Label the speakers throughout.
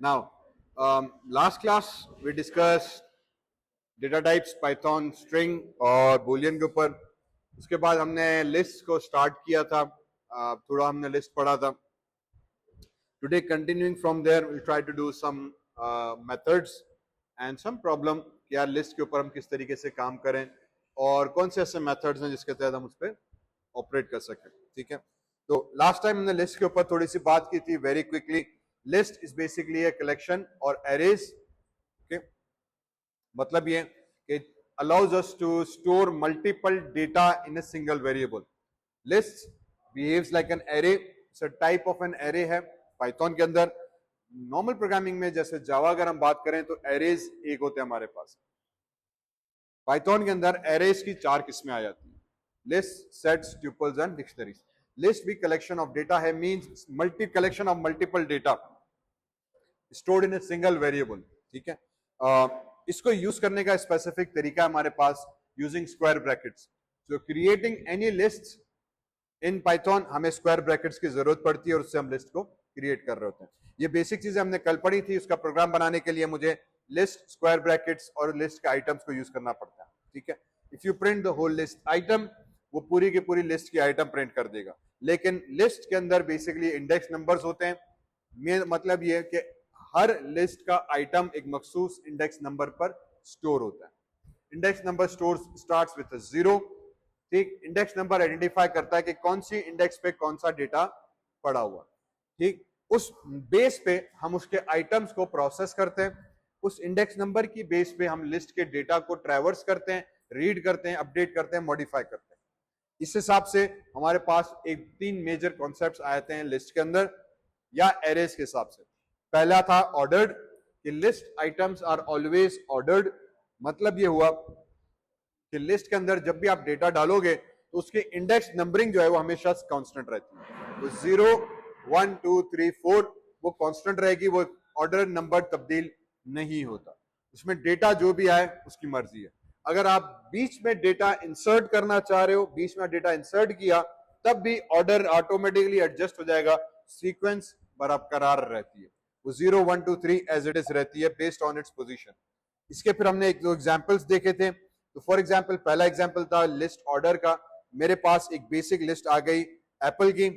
Speaker 1: Now, last class we discussed data types Python string और Boolean के ऊपर. उसके बाद हमने लिस्ट को स्टार्ट किया था. थोड़ा हमने लिस्ट पढ़ा था. Today continuing from there will try to do some methods and some problem कि यार लिस्ट के ऊपर हम किस तरीके से काम करें और कौन से ऐसे मेथड्स हैं जिसके तहत हम उस पर ऑपरेट कर सकें. ठीक है. तो लास्ट टाइम हमने लिस्ट के ऊपर थोड़ी सी बात की थी very quickly. List is basically a collection और एरेज. ओके, मतलब ये कि allows us to store multiple data in a single variable. List behaves like an array. It's a type of an array है Python के अंदर. Normal programming में जैसे जावा अगर हम बात करें तो एरेज एक होते हैं हमारे पास. पाइथन के अंदर एरेज की 4 किस्में आ जाती हैं. List, sets, tuples and dictionaries. List भी कलेक्शन ऑफ डेटा है, means multi collection of multiple data stored in a single variable. ठीक है. इसको यूज करने का स्पेसिफिक तरीका हमारे पास using square brackets. So creating any list in Python हमें स्क्वायर ब्रैकेट्स की जरूरत पड़ती है और उससे हम लिस्ट को क्रिएट कर रहे होते हैं. ये बेसिक चीजें हमने कल पढ़ी थी. उसका प्रोग्राम बनाने के लिए मुझे लिस्ट, स्क्वायर ब्रैकेट्स और लिस्ट के आइटम्स को यूज करना पड़ता है. ठीक है. If you print the whole list item, वो पूरी की पूरी लिस्ट की आइटम प्रिंट कर देगा. लेकिन लिस्ट के अंदर बेसिकली इंडेक्स नंबर्स होते हैं. मतलब ये कि हर लिस्ट का आइटम एक मखसूस इंडेक्स नंबर पर स्टोर होता है. Index number store starts with 0. ठीक. इंडेक्स नंबर आइडेंटिफाई करता है कि कौन सी इंडेक्स पे कौन सा डेटा पड़ा हुआ. ठीक. उस बेस पे हम उसके आइटम्स को प्रोसेस करते हैं. उस इंडेक्स नंबर की बेस पे हम लिस्ट के डेटा को ट्रैवर्स करते हैं, रीड करते हैं, अपडेट करते हैं, मॉडिफाई करते हैं. इस हिसाब से हमारे पास एक 3 मेजर कॉन्सेप्ट्स आते हैं लिस्ट के अंदर या एरेज के हिसाब से. पहला था ऑर्डर्ड, कि list items are always ordered. मतलब ये हुआ कि लिस्ट के अंदर जब भी आप डेटा डालोगे तो उसकी इंडेक्स नंबरिंग जो है वो हमेशा कांस्टेंट रहती है. तो 0, 1, 2, 3, 4 वो कांस्टेंट रहेगी. वो ऑर्डर नंबर तब्दील नहीं होता. उसमें डेटा जो भी आए उसकी मर्जी है. अगर आप बीच में डेटा इंसर्ट करना चाह रहे हो, बीच में डेटा इंसर्ट किया, तब भी ऑर्डर ऑटोमेटिकली एडजस्ट हो जाएगा. सीक्वेंस बरकरार रहती है. वो 0, 1, 2, 3 एज इट इज रहती है बेस्ड ऑन इट्स पोजीशन. इसके फिर हमने एक दो एग्जांपल्स देखे थे. तो फॉर एग्जांपल पहला एग्जांपल था लिस्ट ऑर्डर का. मेरे पास एक बेसिक लिस्ट आ गई एप्पल की,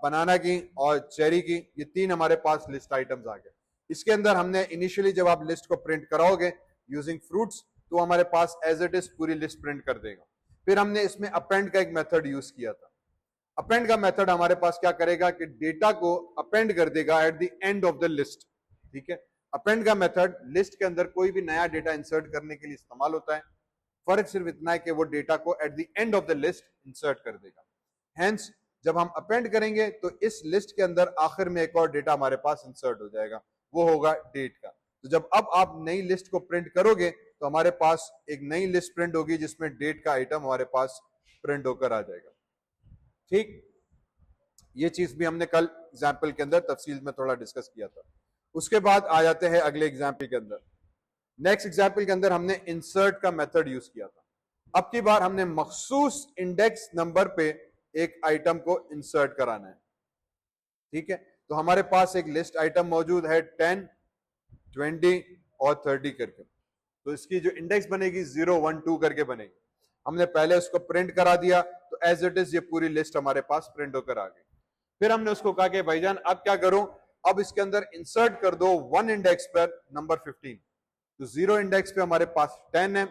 Speaker 1: बनाना की और चेरी की. ये 3 हमारे पास लिस्ट आइटम्स आ गए. इसके अंदर हमने इनिशियली जब आप लिस्ट को प्रिंट कराओगे यूजिंग फ्रूट्स तो हमारे पास एज इट इज पूरी लिस्ट प्रिंट कर देगा. फिर हमने इसमें अपेंड का एक मेथड यूज किया था. अपेंड का मेथड हमारे पास क्या करेगा कि डेटा को अपेंड कर देगा at the end of the list. ठीक है. अपेंड का मेथड लिस्ट के अंदर कोई भी नया डेटा इंसर्ट करने के लिए इस्तेमाल होता है. फर्क सिर्फ इतना है कि वो डेटा को at the end of the list insert कर देगा. हेंस जब हम अपेंड करेंगे तो इस लिस्ट के अंदर आखिर में एक और डेटा हमारे पास इंसर्ट हो जाएगा, वो होगा डेट का. तो जब अब आप नई लिस्ट को प्रिंट करोगे तो हमारे पास एक नई लिस्ट प्रिंट होगी जिसमें डेट का आइटम हमारे पास प्रिंट होकर आ जाएगा. ठीक. ये चीज भी हमने कल एग्जाम्पल के अंदर तफसील में थोड़ा डिस्कस किया था. उसके बाद आ जाते हैं अगले एग्जाम्पल के अंदर. नेक्स्ट एग्जाम्पल के अंदर हमने इंसर्ट का मेथड यूज किया था. अब की बार हमने मखसूस इंडेक्स नंबर पे एक आइटम को इंसर्ट कराना है. ठीक है. तो हमारे पास एक लिस्ट आइटम मौजूद है 10, 20 और 30 करके. तो इसकी जो इंडेक्स बनेगी 0, 1, 2 करके बनेगी. हमने पहले उसको प्रिंट करा दिया तो एज इट इज ये पूरी लिस्ट हमारे पास प्रिंट होकर आ गई. फिर हमने उसको कहा कि भाईजान अब क्या करूं, अब इसके अंदर इंसर्ट कर दो 1 इंडेक्स पर नंबर 15. तो 0 इंडेक्स पे हमारे पास 10 है,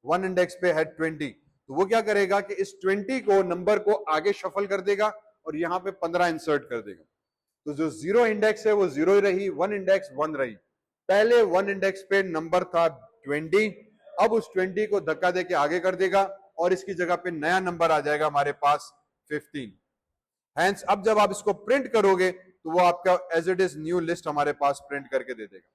Speaker 1: 1 इंडेक्स पे है 20. तो वो क्या करेगा कि इस 20 को नंबर को आगे शफल कर देगा और यहां पे 15 इंसर्ट कर देगा. तो जो 0 इंडेक्स है वो 0 ही रही, 1 इंडेक्स 1 रही. पहले 1 इंडेक्स पे नंबर था 20, अब उस 20 को धक्का देके आगे कर देगा और इसकी जगह पे नया नंबर आ जाएगा हमारे पास 15. हेंस अब जब आप इसको प्रिंट करोगे तो वो आपका as it is new list हमारे पास प्रिंट करके दे देगा.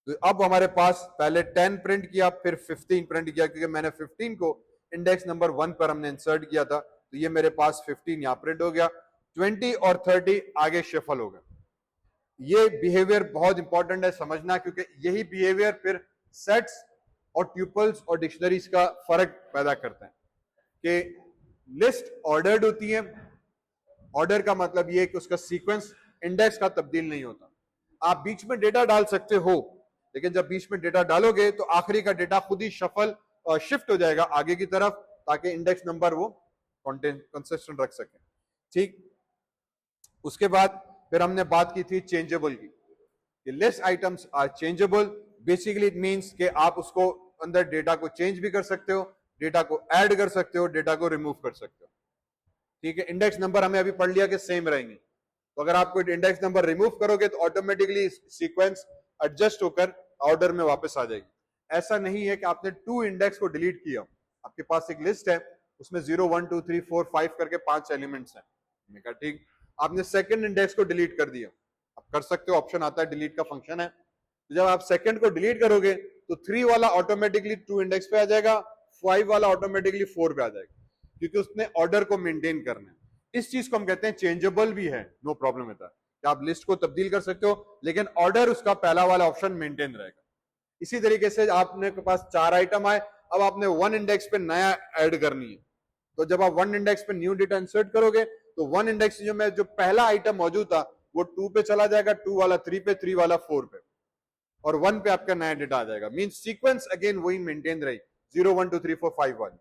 Speaker 1: तो अब हमारे पास पहले 10 प्रिंट किया, फिर 15 प्रिंट किया, क्योंकि मैंने 15 को इंडेक्स नंबर 1 पर हमने इंसर्ट किया था. तो ये मेरे पास 15 यहां प्रिंट हो गया. 20 और 30 आगे शफल हो गया. ये बिहेवियर बहुत इंपॉर्टेंट है समझना, क्योंकि यही बिहेवियर फिर सेट्स और ट्यूपल्स और डिक्शनरीज का फर्क पैदा करता है. कि लिस्ट ऑर्डर्ड होती है. ऑर्डर का मतलब ये है कि उसका सीक्वेंस इंडेक्स का तब्दील नहीं होता. आप बीच में डेटा डाल सकते हो, लेकिन जब बीच में डेटा डालोगे तो आखिरी का डेटा खुद ही शफल और शिफ्ट हो जाएगा आगे की तरफ, ताकि इंडेक्स नंबर वो कंसिस्टेंट रख सके। ठीक, उसके बाद फिर हमने बात की थी चेंजेबल की, list items are changeable. Basically it means कि आप उसको अंदर डेटा को चेंज भी कर सकते हो, डेटा को ऐड कर सकते हो, डेटा को रिमूव कर सकते हो। ठीक है, इंडेक्स नंबर हमें अभी पढ़ लिया कि सेम रहेंगे, तो अगर आप कोई इंडेक्स नंबर रिमूव करोगे तो ऑटोमेटिकली सीक्वेंस एडजस्ट होकर ऑर्डर में वापस आ जाएगी। ऐसा नहीं है कि आपने 2 इंडेक्स को डिलीट किया, आपके पास एक लिस्ट है, उसमें 0 1 2 3 4 5 करके 5 एलिमेंट्स हैं, मैंने कहा ठीक, आपने सेकंड इंडेक्स को डिलीट कर दिया, आप कर सकते हो, ऑप्शन आता है, डिलीट का फंक्शन है। तो जब आप सेकंड को डिलीट करोगे तो 3 वाला ऑटोमेटिकली 2 इंडेक्स पे आ जाएगा, 5 वाला ऑटोमेटिकली 4 पे आ जाएगा, क्योंकि उसने ऑर्डर को मेंटेन करना है। इस चीज को हम कहते हैं चेंजेबल भी है, नो प्रॉब्लम है, कि आप लिस्ट को तब्दील कर सकते हो, लेकिन ऑर्डर उसका पहला वाला ऑप्शन मेंटेन रहेगा। इसी तरीके से आपने के पास 4 आइटम आए, अब आपने 1 इंडेक्स पे नया ऐड करनी है, तो जब आप 1 इंडेक्स पे न्यू डेटा इंसर्ट करोगे तो 1 इंडेक्स जो पहला आइटम मौजूद था वो 2 पे चला जाएगा, 2 वाला 3 पे, 3 वाला 4 पे, और 1 पे आपका नया डेटा आ जाएगा। मींस सीक्वेंस अगेन वही मेंटेन रही, 0 1 2 3 4 5 1।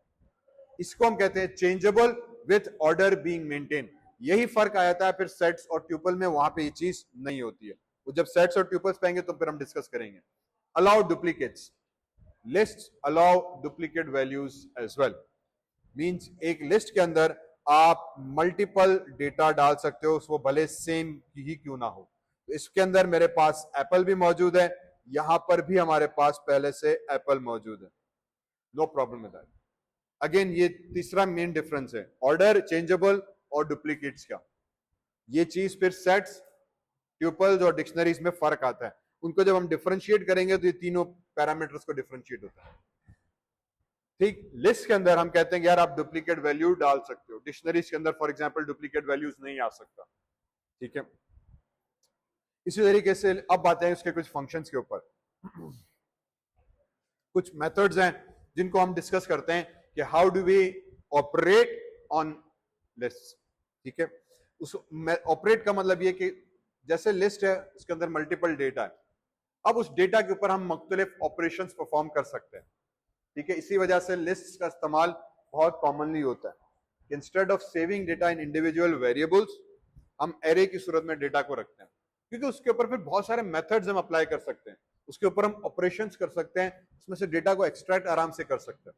Speaker 1: इसको हम कहते हैं changeable with order being maintain. यही फर्क आ जाता है फिर सेट्स और ट्यूपल में, वहां पे ये चीज नहीं होती है। तो जब सेट्स और ट्यूपल्स पाएंगे तो फिर हम डिस्कस करेंगे। Allow duplicates, list allow duplicate values as well. Means एक लिस्ट के अंदर आप मल्टीपल डेटा डाल सकते हो, वो भले सेम ही क्यों ना हो। तो इसके अंदर मेरे पास एप्पल भी मौजूद है, यहां पर भी हमारे पास पहले से एप्पल मौजूद है, no problem with that. Again ये तीसरा मेन डिफरेंस है ऑर्डर, चेंजेबल और डुप्लीकेट्स का। ये चीज फिर सेट्स, ट्यूपल्स और डिक्शनरीज में फर्क आता है। उनको जब हम डिफरेंशिएट करेंगे तो ये तीनों पैरामीटर्स को डिफरेंशिएट होता है। ठीक, लिस्ट के अंदर हम कहते हैं कि यार आप डुप्लीकेट वैल्यू डाल सकते हो, डिक्शनरीज के अंदर फॉर एग्जांपल डुप्लीकेट वैल्यूज नहीं आ सकता। ठीक है, इसी तरीके से अब आते हैं इसके कुछ फंक्शंस के ऊपर। कुछ मेथड्स हैं जिनको हम डिस्कस करते हैं कि how do we operate on list. ठीक है, उस ऑपरेट का मतलब ये कि जैसे लिस्ट है उसके अंदर मल्टीपल डेटा है, अब उस डेटा के ऊपर हम मुख्तलिफ ऑपरेशंस परफॉर्म कर सकते हैं। ठीक है, इसी वजह से लिस्ट का इस्तेमाल बहुत कॉमनली होता है। Instead of saving data in individual variables, हम एरे की सूरत में डेटा को रखते हैं, क्योंकि उसके ऊपर फिर बहुत सारे मेथड्स हम अप्लाई कर सकते हैं, उसके ऊपर हम ऑपरेशंस कर सकते हैं, उसमें से डेटा को एक्सट्रैक्ट आराम से कर सकते हैं,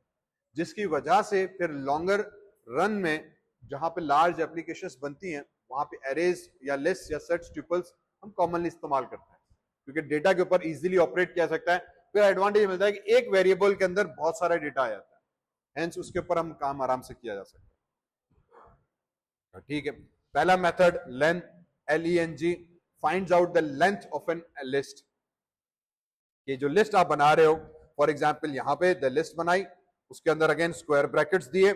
Speaker 1: जिसकी वजह से फिर लॉन्गर रन में जहां पे लार्ज एप्लीकेशंस बनती हैं वहां पे एरेज या लिस्ट या सेट्स, ट्यूपल्स हम कॉमनली इस्तेमाल करते हैं, क्योंकि डेटा के ऊपर इजीली ऑपरेट किया सकता है। फिर एडवांटेज मिलता है कि एक वेरिएबल के अंदर बहुत सारा डेटा आ जाता है, हेंस उसके ऊपर हम काम आराम से किया जा सकता है। ठीक है, पहला method length, LENG, finds out the length of an list. ये जो लिस्ट आप बना रहे हो, फॉर एग्जांपल यहां पे द लिस्ट बनाई, उसके अंदर अगेन स्क्वायर ब्रैकेट्स दिए,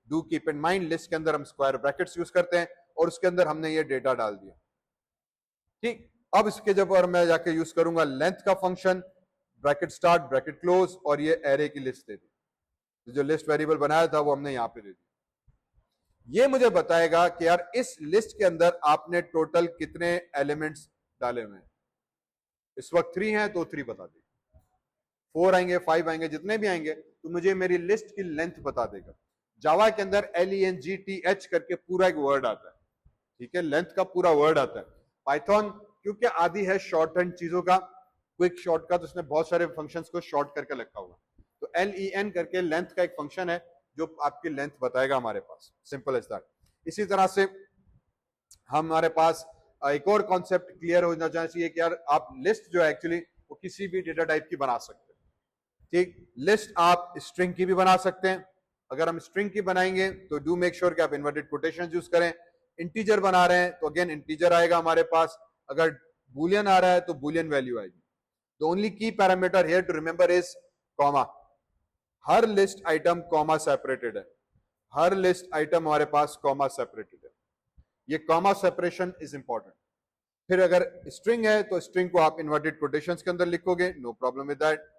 Speaker 1: do keep in mind list के अंदर हम स्क्वायर ब्रैकेट्स यूज करते हैं, और उसके अंदर हमने ये डेटा डाल दिया। ठीक, अब इसके जब और मैं जाके यूज करूंगा लेंथ का function, bracket start bracket close, और ये एरे की लिस्ट दे दी। तो जो लिस्ट वेरिएबल बनाया था वो हमने यहां पे दे दिया। ये मुझे बताएगा कि यार इस लिस्ट के अंदर आपने टोटल कितने एलिमेंट्स डाले हुए हैं। इस वक्त 3 हैं तो 3 बता देगा, 4 आएंगे, 5 आएंगे, जितने भी आएंगे तो मुझे मेरी लिस्ट की लेंथ बता देगा। जावा के अंदर LENGTH करके पूरा एक वर्ड आता है। ठीक है, लेंथ का पूरा वर्ड आता है। पाइथन क्योंकि आदि है शॉर्ट हैंड चीजों का, क्विक शॉर्ट का, तो उसने बहुत सारे फंक्शंस को शॉर्ट करके रखा हुआ। तो LEN करके लेंथ का एक फंक्शन है जो आपकी लेंथ बताएगा हमारे पास, सिंपल एज दैट। इसी तरह से हमारे पास एक और कॉन्सेप्ट क्लियर होना चाहिए कि यार आप लिस्ट जो है एक्चुअली वो किसी भी डेटा टाइप की बना सकते हैं। ठीक, लिस्ट आप स्ट्रिंग की भी बना सकते हैं। अगर हम स्ट्रिंग की बनाएंगे तो डू मेक श्योर कि आप इन्वर्टेड कोटेशन यूज करें। इंटीजर बना रहे हैं तो अगेन इंटीजर आएगा हमारे पास, अगर बुलियन आ रहा है तो बुलियन वैल्यू आएगी। The only key parameter here to remember is comma. हर लिस्ट आइटम कॉमा सेपरेटेड है, हर लिस्ट आइटम हमारे पास कॉमा सेपरेटेड है। ये कॉमा सेपरेशन इज इंपॉर्टेंट। फिर अगर स्ट्रिंग है तो स्ट्रिंग को आप इन्वर्टेड कोटेशंस के अंदर लिखोगे, no problem with that.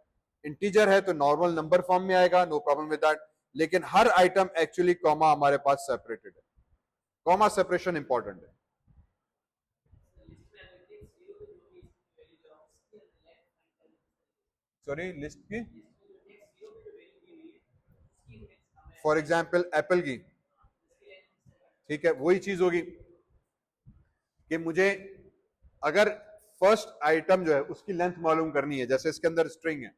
Speaker 1: Integer है तो नॉर्मल नंबर फॉर्म में आएगा, नो प्रॉब्लम विद दैट। लेकिन हर आइटम एक्चुअली कॉमा हमारे पास सेपरेटेड है, कॉमा सेपरेशन इंपॉर्टेंट है। सॉरी लिस्ट की, फॉर एग्जाम्पल एप्पल की, ठीक है, वही चीज होगी कि मुझे अगर फर्स्ट आइटम जो है उसकी लेंथ मालूम करनी है, जैसे इसके अंदर स्ट्रिंग है,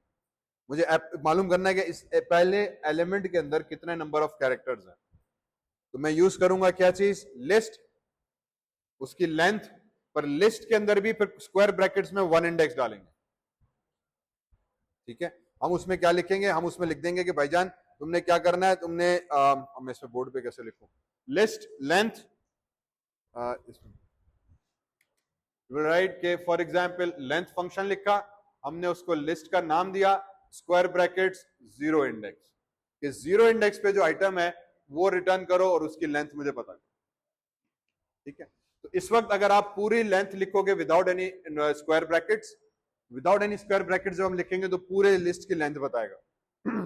Speaker 1: मुझे मालूम करना है कि इस पहले एलिमेंट के अंदर कितने नंबर ऑफ कैरेक्टर्स हैं, तो मैं यूज करूंगा क्या चीज, लिस्ट, उसकी लेंथ, पर लिस्ट के अंदर भी फिर स्क्वायर ब्रैकेट्स में 1 इंडेक्स डालेंगे, ठीक है। हम उसमें क्या लिखेंगे, हम उसमें लिख देंगे कि भाईजान तुमने क्या करना है, तुमने मैं इस पे बोर्ड पे कैसे लिखूं, लिस्ट लेंथ, राइट के फॉर एग्जाम्पल लेंथ फंक्शन लिखा, हमने उसको लिस्ट का नाम दिया, स्क्वायर ब्रैकेट्स 0 इंडेक्स, कि 0 इंडेक्स पे जो आइटम है वो रिटर्न करो और उसकी लेंथ मुझे पता करो, ठीक है। तो इस वक्त अगर आप पूरी लेंथ लिखोगे without N E square brackets, without N E square brackets जब हम लिखेंगे तो पूरे लिस्ट की लेंथ बताएगा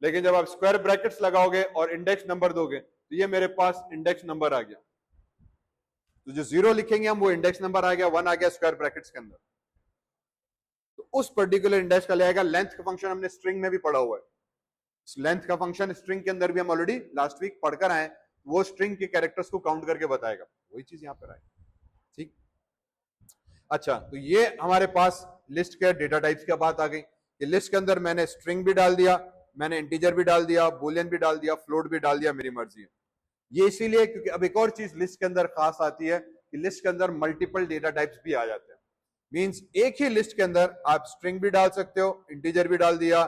Speaker 1: लेकिन जब आप स्क्वायर ब्रैकेट्स लगाओगे और इंडेक्स नंबर दोगे तो ये मेरे पास इंडेक्स नंबर आ गया, तो जो 0 लिखेंगे हम वो इंडेक्स नंबर आ गया, 1 आ गया स्क्वायर ब्रैकेट्स के अंदर, तो उस पर्टिकुलर इंडेक्स का ले आएगा। लेंथ का फंक्शन हमने स्ट्रिंग में भी पढ़ा हुआ है, लेंथ का फंक्शन स्ट्रिंग के अंदर भी हम ऑलरेडी लास्ट वीक पढ़कर आए, वो स्ट्रिंग के कैरेक्टर्स को काउंट करके बताएगा, वही चीज यहां पर आएगी, ठीक। अच्छा, तो ये हमारे पास लिस्ट के डेटा टाइप्स की बात आ गई कि लिस्ट के अंदर मैंने स्ट्रिंग भी डाल दिया, मैंने इंटीजर भी डाल दिया, बूलियन भी डाल दिया, फ्लोट भी डाल दिया, मेरी मर्जी है। ये इसीलिए क्योंकि अब एक और चीज लिस्ट के अंदर खास आती है कि लिस्ट के अंदर मल्टीपल डेटा टाइप्स भी आ जाते हैं, मींस एक ही लिस्ट के अंदर आप स्ट्रिंग भी डाल सकते हो, इंटीजर भी डाल दिया,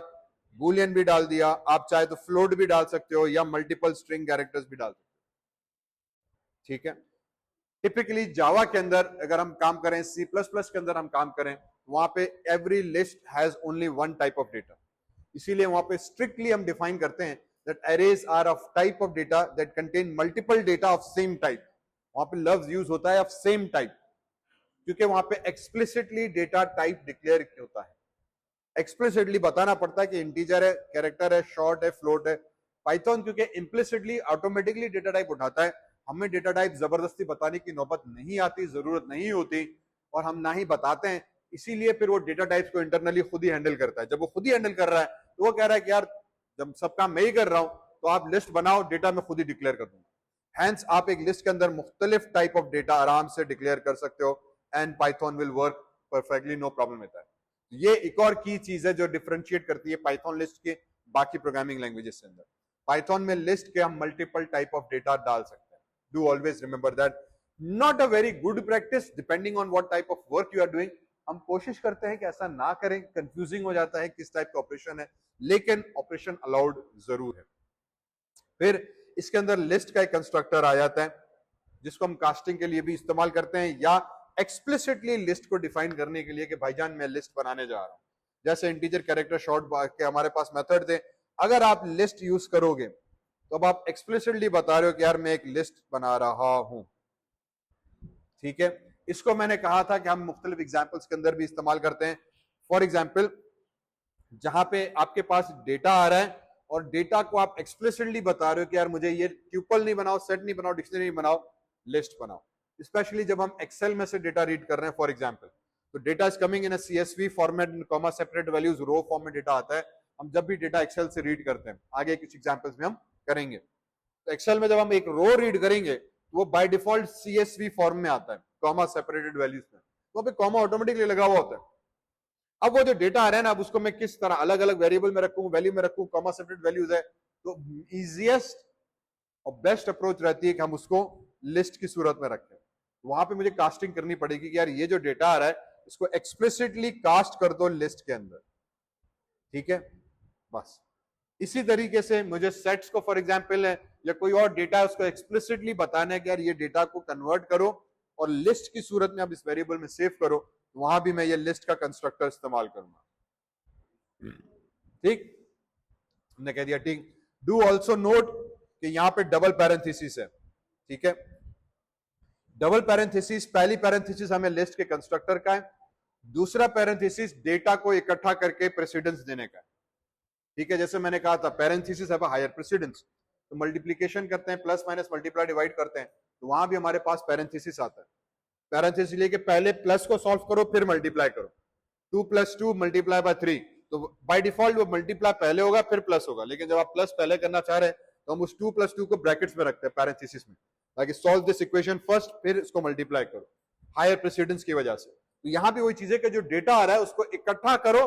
Speaker 1: बूलियन भी डाल दिया, आप चाहे तो फ्लोट भी डाल सकते हो या मल्टीपल स्ट्रिंग कैरेक्टर्स भी डाल सकते हो, ठीक है। टिपिकली जावा के अंदर अगर हम काम करें, सी प्लस प्लस के अंदर हम काम करें, वहां पे every list has only 1 type of data, इसीलिए वहां पे स्ट्रिक्टली हम डिफाइन करते हैं that arrays are of type of data that contain multiple data of same type, वहां पे लफ्ज यूज होता है ऑफ सेम टाइप, क्योंकि वहां पे एक्सप्लिसिटली डेटा टाइप डिक्लेयर होता है, एक्सप्लिसिटली बताना पड़ता है कि इंटीजर है, कैरेक्टर है, शॉर्ट है, फ्लोट है। पाइथन क्योंकि इम्प्लिसिटली ऑटोमेटिकली डेटा टाइप उठाता है, हमें डेटा टाइप जबरदस्ती बताने की नौबत नहीं आती, जरूरत नहीं होती, और हम ना ही बताते हैं, इसीलिए फिर वो डेटा टाइप्स को इंटरनली खुद ही हैंडल करता है। जब वो खुद ही हैंडल कर रहा है तो वो कह रहा है कि यार जब सब काम मैं ही कर रहा हूं तो आप लिस्ट बनाओ, डेटा मैं खुद ही डिक्लेयर कर दूंगा। हैंस आप एक लिस्ट के अंदर मुख्तलिफ टाइप ऑफ डेटा आराम से डिक्लेयर कर सकते हो and Python will work perfectly, no problem होता है। ये एक और की चीज है जो डिफरेंशिएट करती है पाइथन लिस्ट के बाकी प्रोग्रामिंग लैंग्वेजेस के अंदर। पाइथन में लिस्ट के हम मल्टीपल टाइप ऑफ डेटा डाल सकते हैं। Do always remember that, not a very good practice depending on what type of work you are doing. हम कोशिश करते हैं कि ऐसा ना करें, कंफ्यूजिंग हो जाता है किस टाइप का ऑपरेशन है, लेकिन ऑपरेशन अलाउड जरूर है। फिर इसके अंदर लिस्ट का एक कंस्ट्रक्टर आ जाता है जिसको हम कास्टिंग के लिए भी इस्तेमाल करते हैं, या एक्सप्लिसिटली लिस्ट को डिफाइन करने के लिए कि भाईजान मैं लिस्ट बनाने जा रहा हूं। जैसे इंटीजर, कैरेक्टर, शॉर्ट के हमारे पास मेथड थे, अगर आप लिस्ट यूज करोगे तो अब आप एक्सप्लिसिटली बता रहे हो कि यार मैं एक लिस्ट बना रहा हूं, ठीक है। इसको मैंने कहा था कि हम मुख्तलिफ एग्जाम्पल्स के अंदर भी इस्तेमाल करते हैं। फॉर एग्जाम्पल, जहां पे आपके पास डेटा आ रहा है और डेटा को आप एक्सप्लिसिटली बता रहे हो कि यार मुझे ये ट्यूपल नहीं बनाओ, सेट नहीं बनाओ, डिक्शनरी नहीं बनाओ, लिस्ट बनाओ। स्पेशली जब हम एक्सेल में से डेटा रीड कर रहे हैं, फॉर एग्जाम्पल, तो data is coming in CSV format, comma separate values, row form में डेटा आता है। हम जब भी डेटा एक्सेल से रीड करते हैं, आगे कुछ एग्जाम्पल्स में हम करेंगे, तो एक्सेल में जब हम एक रो रीड करेंगे तो वो बाय डिफॉल्ट CSV फॉर्म में आता है, कॉमा सेपरेटेड वैल्यूज में, तो पे कॉमा ऑटोमेटिकली लगा हुआ होता है। अब वो जो डेटा आ रहा है ना, अब उसको मैं किस तरह अलग अलग वेरिएबल में रखूं, वैल्यू में रखूं, कॉमा सेपरेट वैल्यूज है, तो इजीएस्ट और बेस्ट अप्रोच रहती है कि हम उसको लिस्ट की सूरत में रखें। वहां पे मुझे कास्टिंग करनी पड़ेगी कि यार ये जो डेटा आ रहा है इसको एक्सप्लिसिटली कास्ट कर दो लिस्ट के अंदर, ठीक है। बस इसी तरीके से मुझे सेट्स को फॉर एग्जांपल है या कोई और डेटा है उसको एक्सप्लिसिटली बताना है कि यार ये डेटा को कन्वर्ट करो और लिस्ट की सूरत में आप इस वेरिएबल में सेव करो, तो वहां भी मैं ये लिस्ट का कंस्ट्रक्टर इस्तेमाल करूंगा, ठीक। हमने कह दिया, ठीक। डू ऑल्सो नोट कि यहां पे डबल पैरेंथेसिस है, ठीक है। डबल पैरेंथेसिस, पहली पैरेंथेसिस हमें लिस्ट के कंस्ट्रक्टर का है, दूसरा पैरेंथेसिस डेटा को इकट्ठा करके प्रेसिडेंस देने का है, ठीक है। जैसे मैंने कहा था पैरेंथेसिस है हायर प्रेसिडेंस, तो मल्टीप्लिकेशन करते हैं, प्लस माइनस मल्टीप्लाई डिवाइड करते हैं, तो वहां भी हमारे पास पैरेंथेसिस आता है। पैरेंथेसिस लेके पहले प्लस को सॉल्व करो फिर मल्टीप्लाई करो, 2 + 2 × 3, तो बाय डिफॉल्ट वो मल्टीप्लाई पहले होगा फिर प्लस होगा, लेकिन जब आप प्लस पहले करना चाह रहे हैं तो हम उस 2 + 2 को ब्रैकेट्स में रखते हैं पैरेंथेसिस में, ताकि सॉल्व दिस इक्वेशन फर्स्ट फिर इसको मल्टीप्लाई करो, हायर प्रेसिडेंस की वजह से। तो यहां भी वही चीज है कि जो डेटा आ रहा है उसको इकट्ठा करो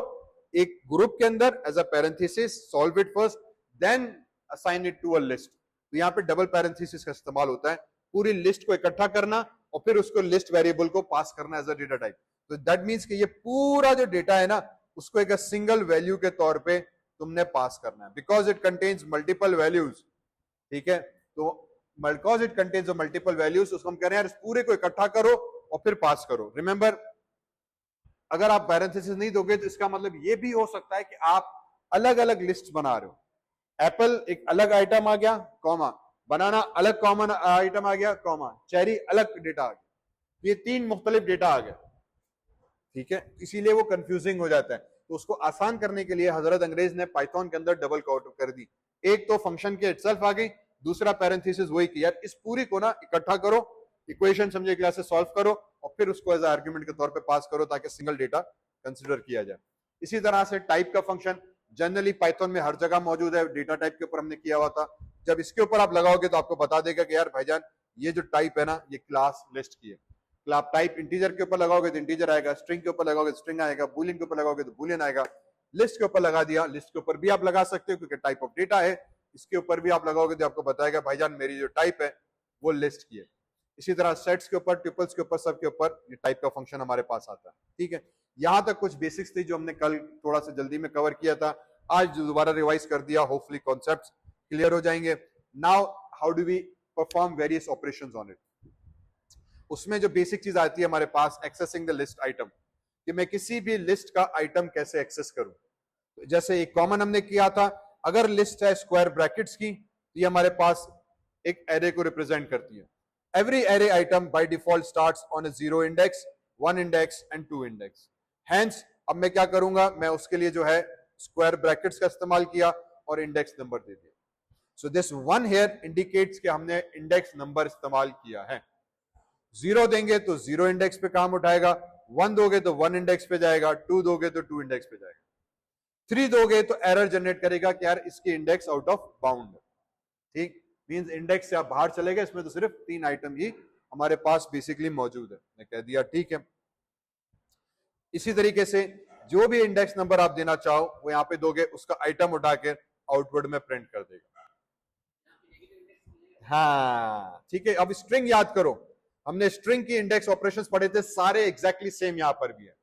Speaker 1: एक ग्रुप के अंदर as a parenthesis, solve it first, then assign it to a list. तो यहाँ पे डबल पैरेंथेसिस का इस्तेमाल होता है, पूरी लिस्ट को इकट्ठा करना और फिर उसको लिस्ट वेरिएबल को पास करना एज अ डेटा टाइप। तो दैट मींस कि ये पूरा जो डेटा है ना उसको एक सिंगल वैल्यू के तौर पे तुमने पास करना है, because it contains multiple values. ठीक है, तो because it contains multiple values, उसको हम कह रहे हैं यार इस पूरे को इकट्ठा करो और फिर पास करो। रिमेंबर, अगर आप पैरेंथेसिस नहीं दोगे तो इसका मतलब ये भी हो सकता है कि आप अलग अलग लिस्ट बना रहे हो। एप्पल एक अलग आइटम आ गया, कॉमा, बनाना अलग कॉमन आइटम आ गया, कॉमा, चेरी अलग डेटा आ गया, ये 3 मुख्तलिफ डेटा आ गए। ठीक है, इसीलिए वो कंफ्यूजिंग हो जाता है। तो उसको आसान करने के लिए हजरत अंग्रेज ने पाइथन के अंदर डबल कोट कर दी। एक तो फंक्शन के इटसेल्फ आ गई, दूसरा पैरेंथेसिस वही कि यार इस पूरी को ना इकट्ठा करो, इक्वेशन समझे क्लास से सॉल्व करो और फिर उसको एज आर्ग्यूमेंट के तौर पे पास करो ताकि सिंगल डेटा कंसीडर किया जाए। इसी तरह से टाइप का फंक्शन जनरली पाइथन में हर जगह मौजूद है, डेटा टाइप के ऊपर हमने किया हुआ था। जब इसके ऊपर आप लगाओगे तो आपको बता देगा कि यार भाईजान ये जो टाइप है ना ये क्लास लिस्ट की है। आप टाइप इंटीजर के ऊपर लगाओगे तो इंटीजर आएगा, स्ट्रिंग के ऊपर लगाओगे तो स्ट्रिंग आएगा, बूलियन के ऊपर लगाओगे तो बूलियन आएगा। लिस्ट के ऊपर लगा दिया, लिस्ट के ऊपर भी आप लगा सकते हो क्योंकि टाइप ऑफ डेटा है, इसके ऊपर भी आप लगाओगे तो आपको बताएगा भाईजान मेरी जो टाइप है वो लिस्ट की है। इसी तरह सेट्स के ऊपर, ट्रिपल्स के ऊपर, सब के ऊपर ये टाइप का फंक्शन हमारे पास आता है। ठीक है, यहां तक कुछ बेसिक्स थी जो हमने कल थोड़ा सा जल्दी में कवर किया था, आज दोबारा रिवाइज कर दिया, होपफुली कॉन्सेप्ट्स क्लियर हो जाएंगे। Now how do we perform various operations on it. उसमें जो बेसिक चीज आती है हमारे पास, एक्सेसिंग द लिस्ट आइटम, कि मैं किसी भी लिस्ट का आइटम कैसे एक्सेस करूं। तो जैसे एक कॉमन हमने किया था, अगर लिस्ट है स्क्वायर ब्रैकेट्स की तो ये हमारे पास एक एरे को रिप्रेजेंट करती है। Every array item by default starts on a 0 index, 1 index and 2 index. Hence अब मैं क्या करूंगा, मैं उसके लिए जो है स्क्वायर ब्रैकेट्स का इस्तेमाल किया और इंडेक्स नंबर दे दिया। सो दिस 1 हियर इंडिकेट्स कि हमने इंडेक्स नंबर इस्तेमाल किया है। 0 देंगे तो 0 इंडेक्स पे काम उठाएगा, 1 दोगे तो 1 इंडेक्स पे जाएगा, 2 दोगे तो 2 इंडेक्स पे जाएगा, 3 दोगे तो एरर जनरेट करेगा कि यार इसकी इंडेक्स आउट ऑफ बाउंड है। ठीक, मींस इंडेक्स से आप बाहर चले गए, इसमें तो सिर्फ 3 आइटम ही हमारे पास बेसिकली मौजूद है। मैं कह दिया ठीक है। इसी तरीके से जो भी इंडेक्स नंबर आप देना चाहो वो यहां पे दोगे, उसका आइटम उठा के आउटपुट में प्रिंट कर देगा। हाँ ठीक है, अब स्ट्रिंग याद करो, हमने स्ट्रिंग की इंडेक्स ऑपरेशंस पढ़े थे, सारे एग्जैक्टली सेम यहां पर भी है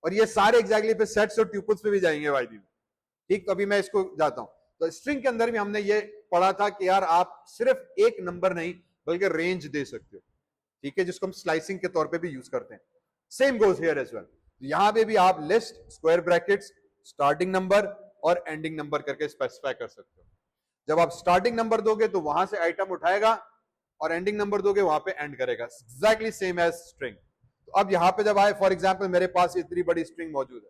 Speaker 1: और ये सारे एग्जैक्टली पे सेट्स और ट्यूपल्स पे भी जाएंगे भाई जी। ठीक, तो अभी मैं इसको जाता हूं। तो स्ट्रिंग के अंदर भी हमने ये पढ़ा था कि यार आप सिर्फ एक नंबर नहीं बल्कि रेंज दे सकते हो। ठीक है, जिसको हम स्लाइसिंग के तौर पे भी यूज करते हैं। Same goes here as well. यहां पे भी आप list, square brackets, starting number और एंडिंग नंबर करके स्पेसिफाई कर सकते हो। जब आप स्टार्टिंग नंबर दोगे तो वहां से आइटम उठाएगा और एंडिंग नंबर दोगे वहां पे एंड करेगा, एग्जैक्टली सेम एज स्ट्रिंग। तो अब यहां पे जब आए, फॉर एग्जांपल मेरे पास इतनी बड़ी स्ट्रिंग मौजूद है,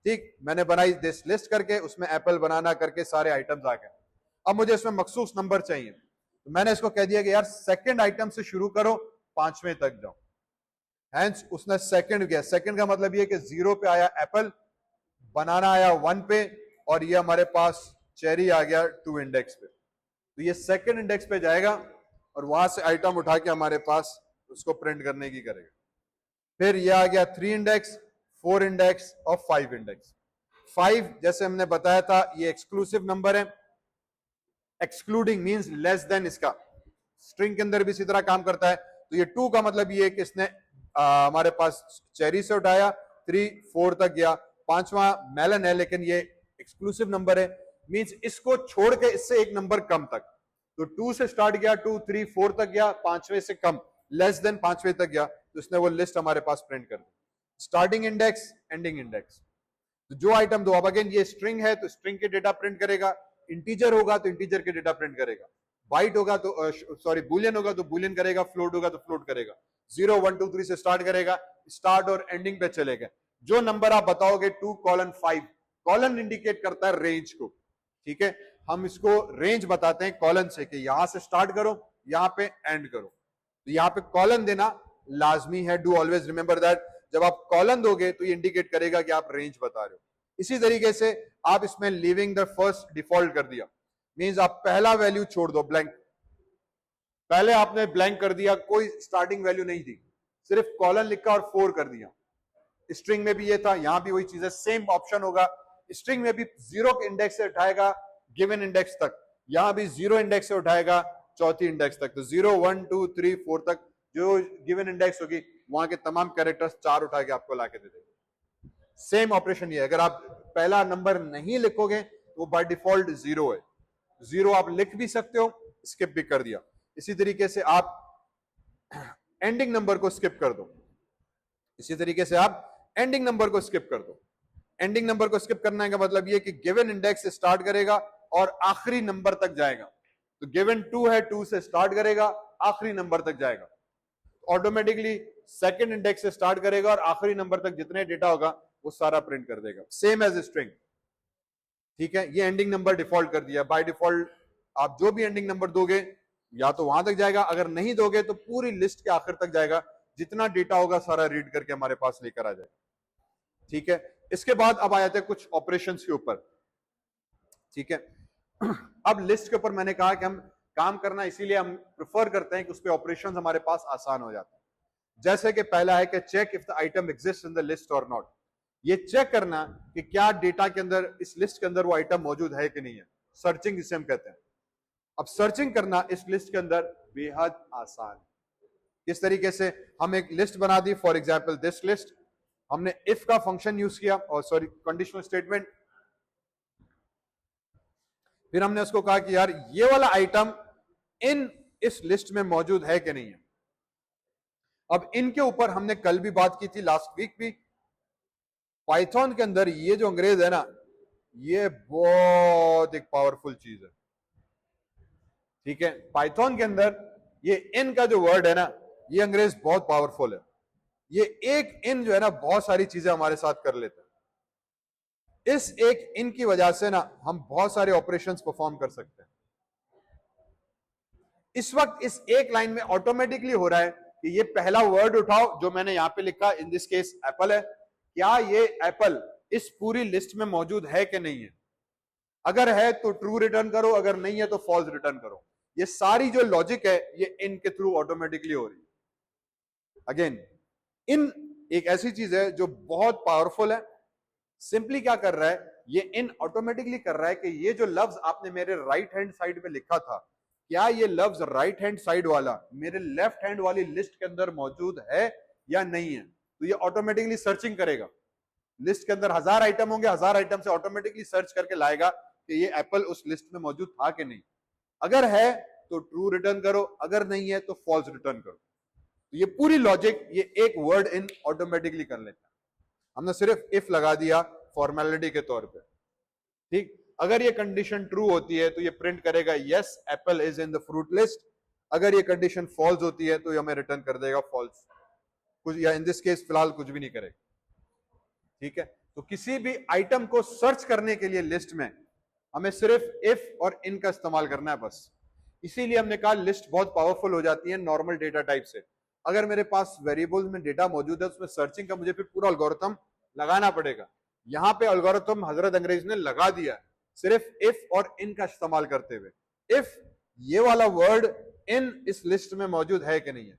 Speaker 1: ठीक, मैंने बनाई दिस लिस्ट करके, उसमें एप्पल बनाना करके सारे आइटम्स आ गए। अब मुझे इसमें मखसूस नंबर चाहिए, तो मैंने इसको कह दिया कि यार सेकंड आइटम से शुरू करो, 5वें तक जाओ। हेंस उसने सेकंड किया। सेकंड का मतलब ये कि 0 पे आया एप्पल, बनाना आया 1 पे और ये हमारे पास चेरी आ गया 2 इंडेक्स पे। तो ये सेकंड इंडेक्स पे जाएगा और वहां से आइटम उठा के हमारे पास उसको प्रिंट करने की करेगा। फिर ये आ गया 3 इंडेक्स, 4 इंडेक्स और 5 इंडेक्स। 5 जैसे हमने बताया था ये एक्सक्लूसिव नंबर है, एक्सक्लूडिंग मींस लेस देन इसका, स्ट्रिंग के अंदर भी इसी तरह काम करता है। तो ये 2 का मतलब ये है कि इसने हमारे पास चेरी से उठाया, 3 4 तक गया, 5वां मेलन है लेकिन ये एक्सक्लूसिव नंबर है, मींस इसको छोड़ के इससे एक नंबर कम तक। तो 2 से स्टार्ट गया, 2 3 4 तक गया, 5वें से कम, लेस देन 5वें तक गया, तो इसने वो लिस्ट हमारे पास प्रिंट कर दी। Starting index, ending index. तो जो आइटम दो, अब अगेन ये स्ट्रिंग है तो स्ट्रिंग के डेटा प्रिंट करेगा, इंटीजर होगा तो इंटीजर के डेटा प्रिंट करेगा, बाइट होगा तो सॉरी बूलियन होगा तो बूलियन करेगा, फ्लोट होगा तो फ्लोट करेगा। 0 1 2 3 से स्टार्ट करेगा, स्टार्ट और एंडिंग पे चलेगा। जो नंबर आप बताओगे 2 colon 5, कॉलन इंडिकेट करता है रेंज को। ठीक है, हम इसको रेंज बताते हैं कॉलन से कि यहां से स्टार्ट करो, यहां पे एंड करो। तो यहां पे कॉलन देना लाजमी है, डू ऑलवेज रिमेंबर दैट। जब आप कॉलन दोगे तो ये इंडिकेट करेगा कि आप रेंज बता रहे हो। इसी तरीके से आप इसमें लीविंग द फर्स्ट डिफॉल्ट कर दिया, मींस आप पहला वैल्यू छोड़ दो ब्लैंक। पहले आपने ब्लैंक कर दिया, कोई स्टार्टिंग वैल्यू नहीं थी, सिर्फ कॉलन लिखा और 4 कर दिया। स्ट्रिंग में भी ये था, यहां भी वही चीज है, सेम ऑप्शन होगा। स्ट्रिंग में भी 0 इंडेक्स से उठाएगा गिवन इंडेक्स तक, यहां भी 0 इंडेक्स से उठाएगा चौथी इंडेक्स तक। तो 0 1 2 3 4 तक जो गिवन इंडेक्स होगी वहां के तमाम कैरेक्टर्स 4 उठा के आपको लाके दे देगा। सेम ऑपरेशन ये है, अगर आप पहला नंबर नहीं लिखोगे तो बाय डिफॉल्ट 0 है। 0 आप लिख भी सकते हो, स्किप भी कर दिया। इसी तरीके से आप एंडिंग नंबर को स्किप कर दो, इसी तरीके से आप एंडिंग नंबर को स्किप कर दो। एंडिंग नंबर को स्किप करने का मतलब ये कि गिवन इंडेक्स से स्टार्ट करेगा और आखिरी नंबर तक जाएगा। तो गिवन 2 है, 2 से स्टार्ट करेगा, आखिरी नंबर तक जाएगा। ऑटोमेटिकली सेकंड इंडेक्स से स्टार्ट करेगा और आखिरी नंबर तक जितने डेटा होगा वो सारा प्रिंट कर देगा, सेम एज स्ट्रिंग। ठीक है, ये एंडिंग नंबर डिफॉल्ट कर दिया। बाय डिफॉल्ट आप जो भी एंडिंग नंबर दोगे या तो वहां तक जाएगा, अगर नहीं दोगे तो पूरी लिस्ट के आखिर तक जाएगा, जितना डेटा होगा सारा रीड करके हमारे पास लेकर आ जाएगा। ठीक है, इसके बाद अब आ जाते हैं कुछ ऑपरेशंस के ऊपर। ठीक है, अब लिस्ट के ऊपर मैंने कहा कि हम काम करना इसीलिए हम प्रेफर करते हैं कि उस पे ऑपरेशंस हमारे पास आसान हो जाते हैं। जैसे कि पहला है कि check if the item exist in the list और नॉट। ये चेक करना कि क्या डेटा के अंदर, इस लिस्ट के अंदर वो आइटम मौजूद है कि नहीं है, सर्चिंग जिसे हम कहते हैं। अब सर्चिंग करना इस लिस्ट के अंदर बेहद आसान है। इस तरीके से हम एक लिस्ट बना दी, फॉर एग्जाम्पल दिस लिस्ट, हमने इफ का फंक्शन यूज किया और सॉरी कंडीशनल स्टेटमेंट, फिर हमने उसको कहा कि यार ये वाला आइटम इस लिस्ट में मौजूद है कि नहीं है। अब इनके ऊपर हमने कल भी बात की थी, लास्ट वीक भी। पाइथन के अंदर ये जो अंग्रेज है ना, ये बहुत एक पावरफुल चीज है। ठीक है, पाइथन के अंदर ये इन का जो वर्ड है ना, ये अंग्रेज बहुत पावरफुल है। ये एक इन जो है ना बहुत सारी चीजें हमारे साथ कर लेता है। इस एक इन की वजह से ना हम बहुत सारे ऑपरेशंस परफॉर्म कर सकते हैं। इस वक्त इस एक लाइन में ऑटोमेटिकली हो रहा है कि ये पहला वर्ड उठाओ जो मैंने यहां पे लिखा, इन दिस केस एप्पल है, क्या ये एप्पल इस पूरी लिस्ट में मौजूद है कि नहीं है। अगर है तो ट्रू रिटर्न करो, अगर नहीं है तो फॉल्स रिटर्न करो। ये सारी जो लॉजिक है ये इन के थ्रू ऑटोमेटिकली हो रही है। अगेन इन एक ऐसी चीज है जो बहुत पावरफुल है। सिंपली क्या कर रहा है, ये इन ऑटोमेटिकली कर रहा है कि ये जो लफ्ज आपने मेरे राइट हैंड साइड पे लिखा था, क्या ये लफ्ज राइट हैंड साइड वाला मेरे लेफ्ट हैंड वाली लिस्ट के अंदर मौजूद है या नहीं है। तो ये ऑटोमेटिकली सर्चिंग करेगा। लिस्ट के अंदर 1000 आइटम होंगे, 1000 आइटम से ऑटोमेटिकली सर्च करके लाएगा कि ये एप्पल उस लिस्ट में मौजूद था कि नहीं। अगर है तो ट्रू रिटर्न करो, अगर नहीं है तो फॉल्स रिटर्न करो। तो ये पूरी लॉजिक ये एक वर्ड इन ऑटोमेटिकली कर लेता है। हमने सिर्फ इफ लगा दिया फॉर्मेलिटी के तौर पे। ठीक, अगर ये कंडीशन ट्रू होती है तो ये प्रिंट करेगा yes Apple is in the fruit list. अगर ये कंडीशन फॉल्स होती है तो ये हमें रिटर्न कर देगा फॉल्स, कुछ या इन दिस केस फिलहाल कुछ भी नहीं करेगा। ठीक है, तो किसी भी आइटम को सर्च करने के लिए लिस्ट में हमें सिर्फ इफ और इन का इस्तेमाल करना है बस। इसीलिए हमने कहा लिस्ट बहुत पावरफुल हो जाती है नॉर्मल डेटा टाइप से। अगर मेरे पास वेरिएबल्स में डेटा मौजूद है उसमें सर्चिंग का मुझे फिर पूरा एल्गोरिथम लगाना पड़ेगा। यहां पे एल्गोरिथम हजरत अंग्रेज ने लगा दिया है सिर्फ इफ और इन का इस्तेमाल करते हुए। इफ ये वाला वर्ड इन इस लिस्ट में मौजूद है कि नहीं है,